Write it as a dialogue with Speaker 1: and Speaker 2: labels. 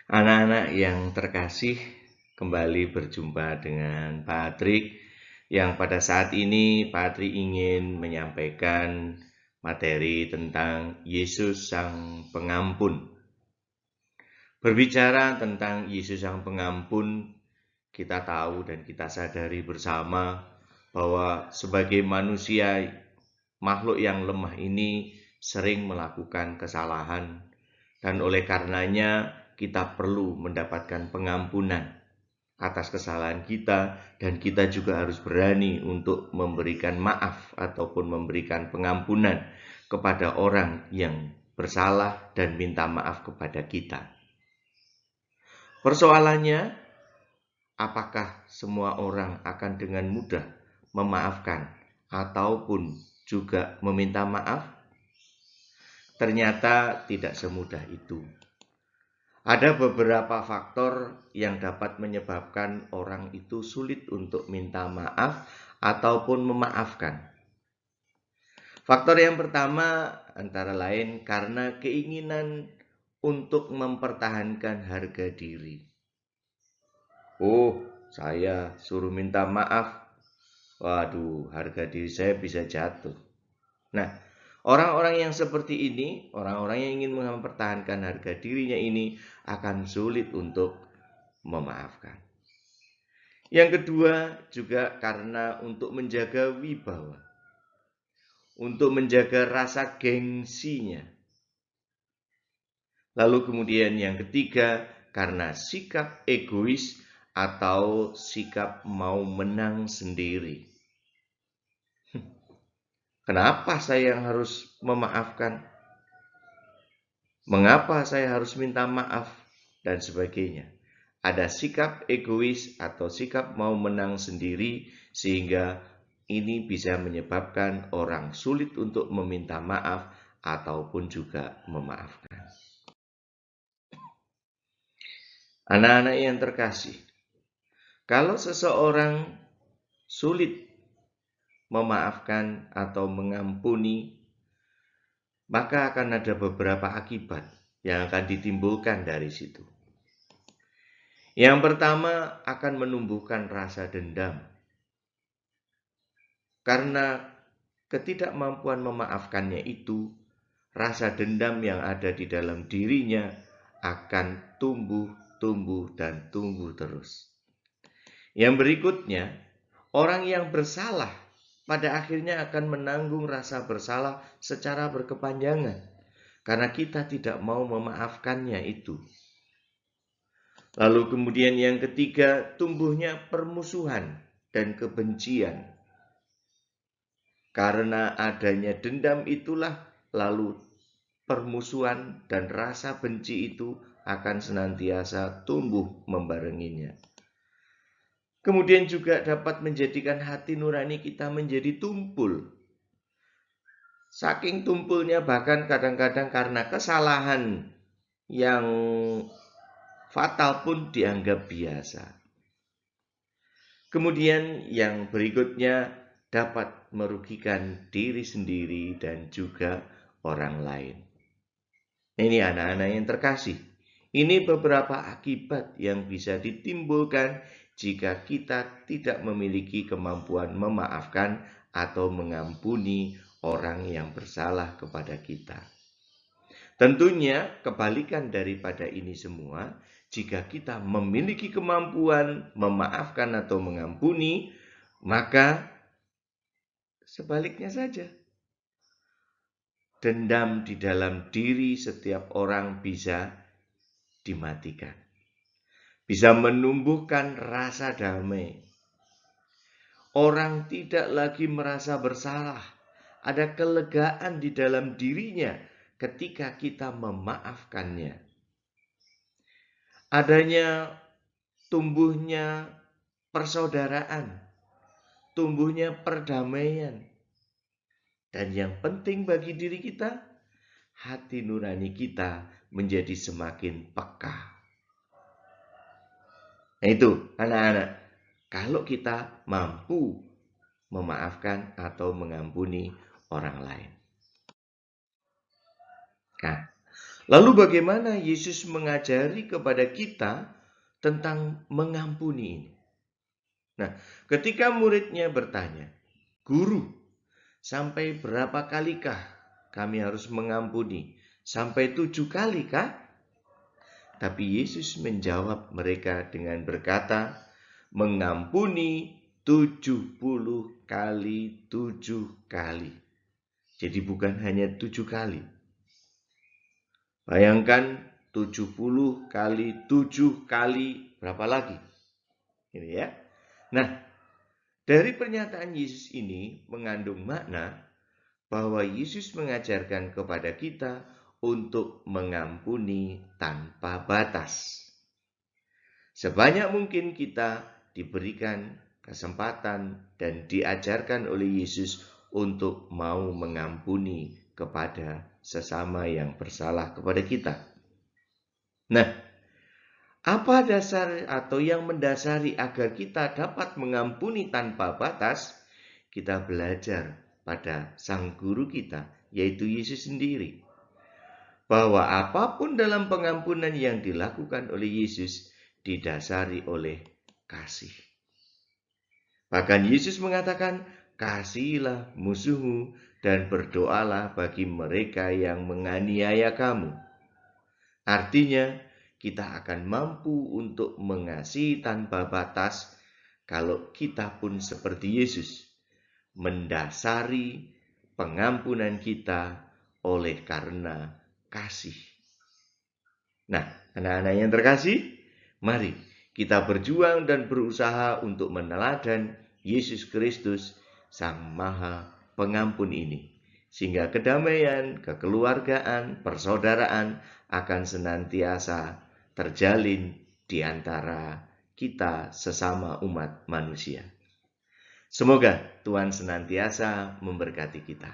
Speaker 1: Anak-anak yang terkasih, kembali berjumpa dengan Pak Atrik yang pada saat ini Pak Atrik ingin menyampaikan materi tentang Yesus Sang Pengampun. Berbicara tentang Yesus Sang Pengampun, kita tahu dan kita sadari bersama bahwa sebagai manusia, makhluk yang lemah ini sering melakukan kesalahan, dan oleh karenanya kita perlu mendapatkan pengampunan atas kesalahan kita, dan kita juga harus berani untuk memberikan maaf ataupun memberikan pengampunan kepada orang yang bersalah dan minta maaf kepada kita. Persoalannya, apakah semua orang akan dengan mudah memaafkan ataupun juga meminta maaf? Ternyata tidak semudah itu. Ada beberapa faktor yang dapat menyebabkan orang itu sulit untuk minta maaf ataupun memaafkan. Faktor yang pertama antara lain karena keinginan untuk mempertahankan harga diri. Oh, saya suruh minta maaf. Waduh, harga diri saya bisa jatuh. Nah, orang-orang yang seperti ini, orang-orang yang ingin mempertahankan harga dirinya ini akan sulit untuk memaafkan. Yang kedua juga karena untuk menjaga wibawa, untuk menjaga rasa gengsinya. Lalu kemudian yang ketiga karena sikap egois atau sikap mau menang sendiri. Kenapa saya yang harus memaafkan? Mengapa saya harus minta maaf? Dan sebagainya. Ada sikap egois atau sikap mau menang sendiri, sehingga ini bisa menyebabkan orang sulit untuk meminta maaf ataupun juga memaafkan. Anak-anak yang terkasih, kalau seseorang sulit memaafkan atau mengampuni, maka akan ada beberapa akibat yang akan ditimbulkan dari situ. Yang pertama akan menumbuhkan rasa dendam. Karena ketidakmampuan memaafkannya itu, rasa dendam yang ada di dalam dirinya akan tumbuh dan tumbuh terus. Yang berikutnya, orang yang bersalah pada akhirnya akan menanggung rasa bersalah secara berkepanjangan. Karena kita tidak mau memaafkannya itu. Lalu kemudian yang ketiga, tumbuhnya permusuhan dan kebencian. Karena adanya dendam itulah, lalu permusuhan dan rasa benci itu akan senantiasa tumbuh membarenginya. Kemudian juga dapat menjadikan hati nurani kita menjadi tumpul. Saking tumpulnya bahkan kadang-kadang karena kesalahan yang fatal pun dianggap biasa. Kemudian yang berikutnya dapat merugikan diri sendiri dan juga orang lain. Ini anak-anak yang terkasih. Ini beberapa akibat yang bisa ditimbulkan jika kita tidak memiliki kemampuan memaafkan atau mengampuni orang yang bersalah kepada kita. Tentunya kebalikan daripada ini semua, jika kita memiliki kemampuan memaafkan atau mengampuni, maka sebaliknya saja. Dendam di dalam diri setiap orang bisa dimatikan. Bisa menumbuhkan rasa damai. Orang tidak lagi merasa bersalah. Ada kelegaan di dalam dirinya ketika kita memaafkannya. Adanya tumbuhnya persaudaraan, tumbuhnya perdamaian. Dan yang penting bagi diri kita, hati nurani kita menjadi semakin peka. Nah itu anak-anak, kalau kita mampu memaafkan atau mengampuni orang lain. Nah, Lalu bagaimana Yesus mengajari kepada kita tentang mengampuni ini? Nah, ketika muridnya bertanya, "Guru, sampai berapa kalikah kami harus mengampuni? Sampai 7 kali kah?" Tapi Yesus menjawab mereka dengan berkata, "Mengampuni 70 kali 7 kali." Jadi bukan hanya 7 kali. Bayangkan 70 kali 7 kali berapa lagi? Ini ya. Nah, dari pernyataan Yesus ini mengandung makna bahwa Yesus mengajarkan kepada kita untuk mengampuni tanpa batas. Sebanyak mungkin kita diberikan kesempatan dan diajarkan oleh Yesus untuk mau mengampuni kepada sesama yang bersalah kepada kita. Nah, apa dasar atau yang mendasari agar kita dapat mengampuni tanpa batas? Kita belajar pada sang guru kita, yaitu Yesus sendiri, bahwa apapun dalam pengampunan yang dilakukan oleh Yesus didasari oleh kasih. Bahkan Yesus mengatakan, "Kasihilah musuhmu dan berdoalah bagi mereka yang menganiaya kamu." Artinya, kita akan mampu untuk mengasihi tanpa batas kalau kita pun seperti Yesus, mendasari pengampunan kita oleh karena kasih. Nah, anak-anak yang terkasih, mari kita berjuang dan berusaha untuk meneladan Yesus Kristus, Sang Maha Pengampun ini, sehingga kedamaian, kekeluargaan, persaudaraan akan senantiasa terjalin di antara kita sesama umat manusia. Semoga Tuhan senantiasa memberkati kita.